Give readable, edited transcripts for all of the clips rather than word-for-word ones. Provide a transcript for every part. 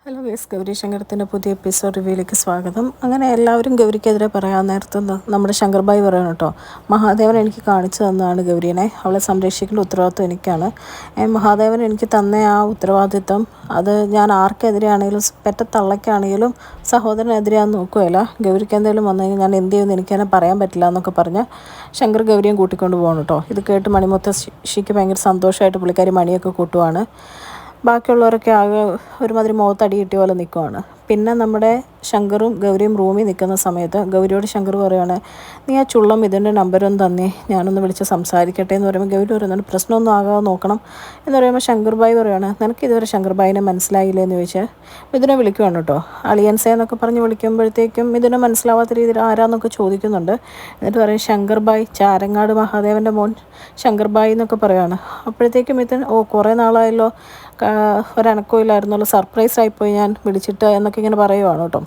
Hello guys, Gauri ശങ്കരത്തിൻ്റെ പുതിയ episode റിവ്യൂയിലേക്ക് സ്വാഗതം. അങ്ങനെ എല്ലാവരും ഗൗരിക്കെതിരെ പറയാൻ നേരത്ത് നമ്മുടെ ശങ്കർഭായി പറയണം കേട്ടോ, മഹാദേവൻ എനിക്ക് കാണിച്ചു തന്നതാണ് ഗൗരീനെ, അവളെ സംരക്ഷിക്കേണ്ട ഉത്തരവാദിത്വം എനിക്കാണ്. മഹാദേവൻ എനിക്ക് തന്ന ആ ഉത്തരവാദിത്വം അത് ഞാൻ ആർക്കെതിരെയാണെങ്കിലും പെറ്റ തള്ളയ്ക്കാണെങ്കിലും സഹോദരനെതിരെയാന്ന് നോക്കുകയില്ല. ഗൗരിക്ക് എന്തെങ്കിലും വന്നു കഴിഞ്ഞാൽ ഞാൻ എന്ത് ചെയ്യുമെന്ന് എനിക്ക് തന്നെ പറയാൻ പറ്റില്ല എന്നൊക്കെ പറഞ്ഞ് ശങ്കർ ഗൗരിയും കൂട്ടിക്കൊണ്ട് പോകണം കേട്ടോ. ഇത് കേട്ട് മണിമുത്തശ്ശിക്ക് ഭയങ്കര സന്തോഷമായിട്ട് പുള്ളിക്കാരി മണിയൊക്കെ കൂട്ടുവാണ്. ബാക്കിയുള്ളവരൊക്കെ ആകെ ഒരുമാതിരി മുഖത്തടി കിട്ടിയ പോലെ നിൽക്കുവാണ്. പിന്നെ നമ്മുടെ ശങ്കറും ഗൗരിയും റൂമിൽ നിൽക്കുന്ന സമയത്ത് ഗൗരിയോട് ശങ്കർ പറയുവാണ്, നീ ആ ചുള്ളം ഇതിൻ്റെ നമ്പരൊന്നും തന്നേ, ഞാനൊന്ന് വിളിച്ച് സംസാരിക്കട്ടെ എന്ന് പറയുമ്പോൾ ഗൗരി പറയുന്നുണ്ട്, പ്രശ്നമൊന്നും ആകാതെ നോക്കണം എന്ന് പറയുമ്പോൾ ശങ്കർഭായി പറയുവാണ്, നിനക്ക് ഇതുവരെ ശങ്കർഭായിനെ മനസ്സിലായില്ലേ എന്ന് ചോദിച്ചാൽ ഇതിനെ വിളിക്കുവാണ് കേട്ടോ. അളിയൻസേ എന്നൊക്കെ പറഞ്ഞ് വിളിക്കുമ്പോഴത്തേക്കും ഇതിനെ മനസ്സിലാവാത്ത രീതിയിൽ ആരാന്നൊക്കെ ചോദിക്കുന്നുണ്ട്. എന്നിട്ട് പറയും ശങ്കർഭായി, ചാരങ്ങാട് മഹാദേവൻ്റെ മോൻ ശങ്കർഭായി എന്നൊക്കെ പറയുവാണ്. അപ്പോഴത്തേക്കും ഇതിന് കുറേ നാളായല്ലോ, ഒരനക്കമില്ലായിരുന്നല്ലോ, സർപ്രൈസായിപ്പോയി ഞാൻ വിളിച്ചിട്ട് എന്നൊക്കെ ഇങ്ങനെ പറയുവാണ് കേട്ടോ.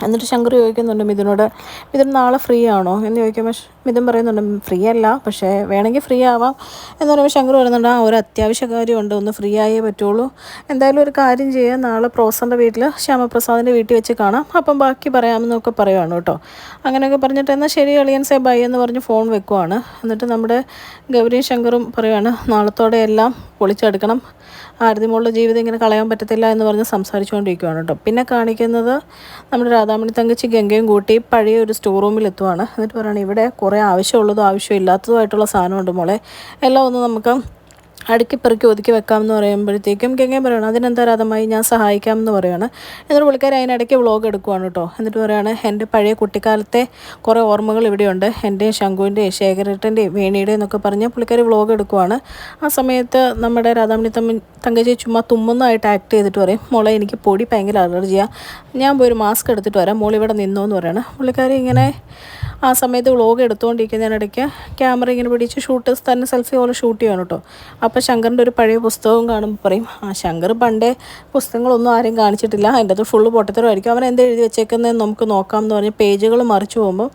എന്നിട്ട് ശങ്കർ ചോദിക്കുന്നുണ്ട് മിഥുനോട്, മിഥുൻ നാളെ ഫ്രീ ആണോ എന്ന് ചോദിക്കുമ്പോൾ മിഥുൻ പറയുന്നുണ്ട്, ഫ്രീ അല്ല, പക്ഷേ വേണമെങ്കിൽ ഫ്രീ ആവാം എന്ന് പറയുമ്പോൾ ശങ്കർ പറയുന്നുണ്ട്, ഒരു അത്യാവശ്യ കാര്യമുണ്ട്, ഒന്ന് ഫ്രീ ആയേ പറ്റുള്ളൂ, എന്തായാലും ഒരു കാര്യം ചെയ്യാം, നാളെ പ്രോസറിൻ്റെ വീട്ടിൽ ശ്യാമപ്രസാദിൻ്റെ വീട്ടിൽ വെച്ച് കാണാം, അപ്പം ബാക്കി പറയാമെന്നൊക്കെ പറയുവാണ് കേട്ടോ. അങ്ങനെയൊക്കെ പറഞ്ഞിട്ട് എന്നാൽ ശരി അളിയൻസേ ബൈ എന്ന് പറഞ്ഞ് ഫോൺ വെക്കുവാണ്. എന്നിട്ട് നമ്മുടെ ഗൗരിയും ശങ്കറും പറയുവാണ്, നാളത്തോടെ എല്ലാം പൊളിച്ചെടുക്കണം, ആരതിമോളുടെ ജീവിതം ഇങ്ങനെ കളയാൻ പറ്റത്തില്ല എന്ന് പറഞ്ഞ് സംസാരിച്ചുകൊണ്ടിരിക്കുകയാണ് കേട്ടോ. പിന്നെ കാണിക്കുന്നത് നമ്മുടെ രാധാമണി തങ്കച്ചി ഗംഗയും കൂട്ടി പഴയ ഒരു സ്റ്റോർ റൂമിൽ എത്തുവാണ്. എന്നിട്ട് പറയുകയാണ്, ഇവിടെ കുറേ ആവശ്യമുള്ളതും ആവശ്യമില്ലാത്തതുമായിട്ടുള്ള സാധനമുണ്ട് മോളെ, എല്ലാം ഒന്ന് നമുക്ക് അടുക്കി പെറുക്കി ഒതുക്കി വെക്കാമെന്ന് പറയുമ്പോഴത്തേക്കും ഗംഗയും പറയണം, അതിനെന്താ രാധമായി, ഞാൻ സഹായിക്കാമെന്ന് പറയുകയാണ്. എന്നിട്ട് പുള്ളിക്കാരി അതിനിടയ്ക്ക് വ്ളോഗ് എടുക്കുവാണ് കേട്ടോ. എന്നിട്ട് പറയുകയാണ്, എൻ്റെ പഴയ കുട്ടിക്കാലത്തെ കുറേ ഓർമ്മകൾ ഇവിടെയുണ്ട്, എൻ്റെയും ശംഖുവിൻ്റെയും ശേഖരേട്ടൻ്റെയും വേണിയുടെയും എന്നൊക്കെ പറഞ്ഞ് പുള്ളിക്കാരി വ്ളോഗ് എടുക്കുവാണ്. ആ സമയത്ത് നമ്മുടെ രാധാമണി തങ്കച്ചി ചുമ്മാ തുമ്മുന്നതായിട്ട് ആക്ട് ചെയ്തിട്ട് പറയും, മോളെ എനിക്ക് പൊടി ഭയങ്കര അലർജിയാണ്, ഞാൻ പോയി ഒരു മാസ്ക് എടുത്തിട്ട് വരാം, മോളിവിടെ നിന്നോ എന്ന് പറയുകയാണ്. പുള്ളിക്കാരി ഇങ്ങനെ ആ സമയത്ത് വ്ളോഗ് എടുത്തുകൊണ്ടിരിക്കുന്നതിനിടയ്ക്ക് ക്യാമറ ഇങ്ങനെ പിടിച്ച് തന്നെ സെൽഫി പോലെ ഷൂട്ട് ചെയ്യണം കേട്ടോ. അപ്പോൾ ശങ്കറിൻ്റെ ഒരു പഴയ പുസ്തകവും കാണുമ്പോൾ പറയും, ശങ്കർ പണ്ടേ പുസ്തകങ്ങളൊന്നും ആരും കാണിച്ചിട്ടില്ല, അതിൻ്റെ അത് ഫുള്ള് പൊട്ടത്തരമായിരിക്കും, അവൻ എന്ത് എഴുതി വെച്ചേക്കുന്നതെന്ന് നമുക്ക് നോക്കാം എന്ന് പറഞ്ഞ് പേജുകൾ മറിച്ച് പോകുമ്പോൾ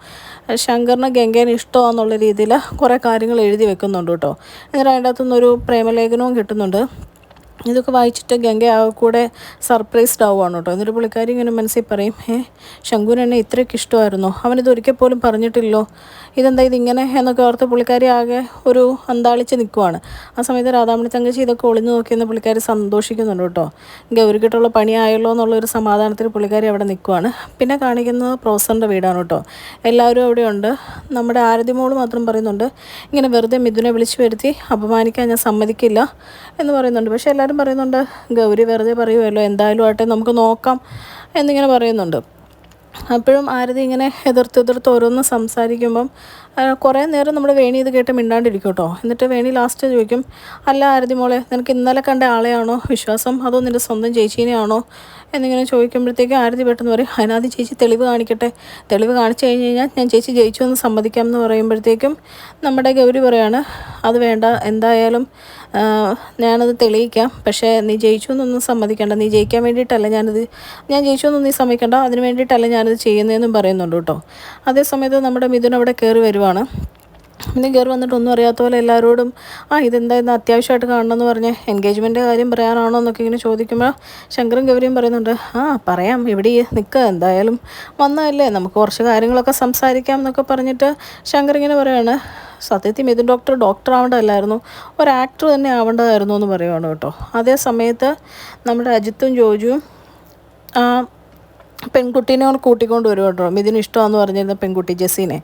ശങ്കറിന് ഗംഗേനെ ഇഷ്ടമാണെന്നുള്ള രീതിയിൽ കുറേ കാര്യങ്ങൾ എഴുതി വെക്കുന്നുണ്ട് കേട്ടോ. എന്നിട്ട് അതിൻ്റെ അകത്തുനിന്നൊരു പ്രേമലേഖനവും കിട്ടുന്നുണ്ട്. ഇതൊക്കെ വായിച്ചിട്ട് ഗംഗ കൂടെ സർപ്രൈസ്ഡ് ആവുകയാണ് കേട്ടോ. എന്നിട്ട് പുള്ളിക്കാരി ഇങ്ങനെ മനസ്സിൽ പറയും, ശങ്കുവിന് എന്നെ ഇത്രയ്ക്ക് ഇഷ്ടമായിരുന്നോ, അവനിത് ഒരിക്കൽ പോലും പറഞ്ഞിട്ടില്ലോ, ഇതെന്താ ഇതിങ്ങനെ എന്നൊക്കെ ഓർത്ത് പുള്ളിക്കാരി ആകെ ഒരു അന്താളിച്ച് നിൽക്കുവാണ്. ആ സമയത്ത് രാധാമണി തങ്കച്ചി ഇതൊക്കെ ഒളിഞ്ഞു നോക്കിയെന്ന് പുള്ളിക്കാരി സന്തോഷിക്കുന്നുണ്ട് കേട്ടോ. ഗൗരിക്കിട്ടുള്ള പണിയായല്ലോ എന്നുള്ളൊരു സമാധാനത്തിൽ പുള്ളിക്കാരി അവിടെ നിൽക്കുവാണ്. പിന്നെ കാണിക്കുന്നത് പ്രോസറിൻ്റെ വീടാണ് കേട്ടോ. എല്ലാവരും അവിടെ ഉണ്ട്. നമ്മുടെ ആരതിമോൾ മാത്രം പറയുന്നുണ്ട്, ഇങ്ങനെ വെറുതെ മിഥുനെ വിളിച്ചു വരുത്തി അപമാനിക്കാൻ ഞാൻ സമ്മതിക്കില്ല എന്ന് പറയുന്നുണ്ട്. പക്ഷേ എല്ലാവരും പറയുന്നുണ്ട്, ഗൗരി വെറുതെ പറയുമല്ലോ, എന്തായാലും ആട്ടെ നമുക്ക് നോക്കാം എന്നിങ്ങനെ പറയുന്നുണ്ട്. അപ്പോഴും ആരതി ഇങ്ങനെ എതിർത്ത് ഓരോന്ന് സംസാരിക്കുമ്പം കുറേ നേരം നമ്മുടെ വേണി ഇത് കേട്ട് മിണ്ടാണ്ടിരിക്കും കേട്ടോ. എന്നിട്ട് വേണി ലാസ്റ്റ് ചോദിക്കും, അല്ല ആരതി മോളെ, നിനക്ക് ഇന്നലെ കണ്ട ആളെയാണോ വിശ്വാസം, അതോ നിൻ്റെ സ്വന്തം ചേച്ചീനെയാണോ എന്നിങ്ങനെ ചോദിക്കുമ്പോഴത്തേക്കും ആരതി പെട്ടെന്ന് പറയും, അതിനാദ്യം ചേച്ചി തെളിവ് കാണിക്കട്ടെ, തെളിവ് കാണിച്ചു കഴിഞ്ഞ് കഴിഞ്ഞാൽ ഞാൻ ചേച്ചി ജയിച്ചു എന്ന് സമ്മതിക്കാം എന്ന് പറയുമ്പോഴത്തേക്കും നമ്മുടെ ഗൗരി പറയാണ്, അത് വേണ്ട, എന്തായാലും ഞാനത് തെളിയിക്കാം, പക്ഷേ നീ ജയിച്ചു എന്നൊന്നും സമ്മതിക്കേണ്ട, നീ ജയിക്കാൻ വേണ്ടിയിട്ടല്ല ഞാൻ ജയിച്ചു എന്നൊന്നും നീ സമ്മതിക്കേണ്ട, അതിന് വേണ്ടിയിട്ടല്ല ഞാനത് ചെയ്യുന്നതെന്നും പറയുന്നുണ്ട് കേട്ടോ. അതേസമയത്ത് നമ്മുടെ മിഥുൻ അവിടെ കയറി വരുവാണ്. പിന്നെ കയറി വന്നിട്ട് ഒന്നും അറിയാത്ത പോലെ എല്ലാവരോടും ഇതെന്താ ഇന്ന് അത്യാവശ്യമായിട്ട് കാണണമെന്ന് പറഞ്ഞ് എൻഗേജ്മെൻറ്റ് കാര്യം പറയാനാണോ എന്നൊക്കെ ഇങ്ങനെ ചോദിക്കുമ്പോൾ ശങ്കറും ഗൗരിയും പറയുന്നുണ്ട്, പറയാം, ഇവിടെ നിൽക്കുക, എന്തായാലും വന്നതല്ലേ, നമുക്ക് കുറച്ച് കാര്യങ്ങളൊക്കെ സംസാരിക്കാം എന്നൊക്കെ പറഞ്ഞിട്ട് ശങ്കർ ഇങ്ങനെ പറയുകയാണ്, സത്യത്തിൽ മിഥുൻ ഡോക്ടർ ആവേണ്ടതല്ലായിരുന്നു, ഒരു ആക്ടർ തന്നെ ആവേണ്ടതായിരുന്നു എന്ന് പറയുവാണ് കേട്ടോ. അതേ സമയത്ത് നമ്മുടെ അജിത്തും ജോജുവും പെൺകുട്ടീനെ കൂട്ടിക്കൊണ്ട് വരും കേട്ടോ, മിഥുന് ഇഷ്ടമാണെന്ന് പറഞ്ഞിരുന്ന പെൺകുട്ടി ജെസ്സിനെ.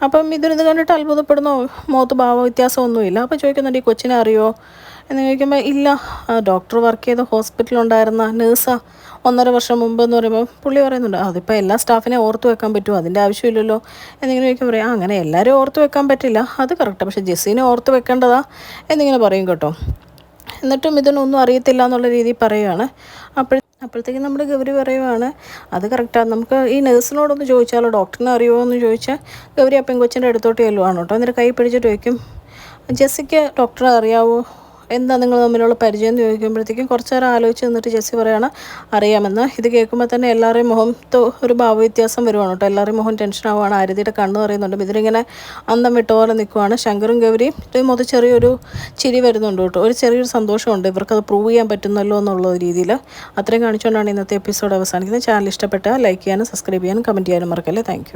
അപ്പം ഇതിത് കണ്ടിട്ട് അത്ഭുതപ്പെടുന്നോ, മുഖത്ത് ഭാവ വ്യത്യാസമൊന്നുമില്ല. അപ്പോൾ ചോദിക്കുന്നുണ്ട്, ഈ കൊച്ചിനെ അറിയോ എന്ന് ചോദിക്കുമ്പോൾ ഇല്ല, ഡോക്ടർ വർക്ക് ചെയ്ത ഹോസ്പിറ്റലുണ്ടായിരുന്ന നേഴ്സാണ് 1.5 വർഷം മുമ്പ് എന്ന് പറയുമ്പോൾ പുള്ളി പറയുന്നുണ്ട്, അതിപ്പോൾ എല്ലാ സ്റ്റാഫിനെ ഓർത്ത് വെക്കാൻ പറ്റുമോ, അതിൻ്റെ ആവശ്യമില്ലല്ലോ എന്നിങ്ങനെ ചോദിക്കുമ്പോൾ പറയാം, അങ്ങനെ എല്ലാവരും ഓർത്ത് വെക്കാൻ പറ്റില്ല, അത് കറക്റ്റ്, പക്ഷേ ജെസ്സിനെ ഓർത്ത് വെക്കേണ്ടതാ എന്നിങ്ങനെ പറയും കേട്ടോ. എന്നിട്ടും ഇതിനൊന്നും അറിയത്തില്ല എന്നുള്ള രീതിയിൽ പറയുകയാണ്. അപ്പോഴത്തേക്കും നമ്മുടെ ഗൗരി പറയുവാണ്, അത് കറക്റ്റാണ്, നമുക്ക് ഈ നഴ്സിനോടൊന്ന് ചോദിച്ചാലോ, ഡോക്ടറിനെ അറിയുമോ എന്ന് ചോദിച്ചാൽ ഗൗരി ആ പെങ്കൊച്ചിൻ്റെ അടുത്തോട്ട് ചെല്ലുവാണ് കേട്ടോ. എന്നിട്ട് കൈ പിടിച്ചിട്ട് വയ്ക്കും, ജെസ്സിക്ക് ഡോക്ടറെ അറിയാവോ എന്താ നിങ്ങൾ തമ്മിലുള്ള പരിചയം എന്ന് ചോദിക്കുമ്പോഴത്തേക്കും കുറച്ച് നേരം ആലോചിച്ച് നിന്നിട്ട് ജെസ്സി പറയുകയാണ് അറിയാമെന്ന്. ഇത് കേൾക്കുമ്പോൾ തന്നെ എല്ലാവരുടെയും മുഖത്ത് ഒരു ഭാവവ്യത്യാസം വരുവാണ് കേട്ടോ. എല്ലാവരുടെയും മുഖം ടെൻഷനാവുകയാണ്. ആരതിയുടെ കണ്ണ് പറയുന്നുണ്ട്. മിഥുനിങ്ങനെ അന്തം വിട്ട പോലെ നിൽക്കുവാണ്. ശങ്കറും ഗൗരിയും മുതൽ ചെറിയൊരു ചിരി വരുന്നുണ്ട് കേട്ടോ. ഒരു ചെറിയൊരു സന്തോഷമുണ്ട് ഇവർക്കത് പ്രൂവ് ചെയ്യാൻ പറ്റുന്നല്ലോ എന്നുള്ള രീതിയിൽ. അത്രയും കാണിച്ചുകൊണ്ടാണ് ഇന്നത്തെ എപ്പിസോഡ് അവസാനിക്കുന്നത്. ചാനൽ ഇഷ്ടപ്പെട്ടാൽ ലൈക്ക് ചെയ്യാനും സബ്സ്ക്രൈബ് ചെയ്യാനും കമൻറ്റ് ചെയ്യാനും മറക്കല്ലേ. താങ്ക്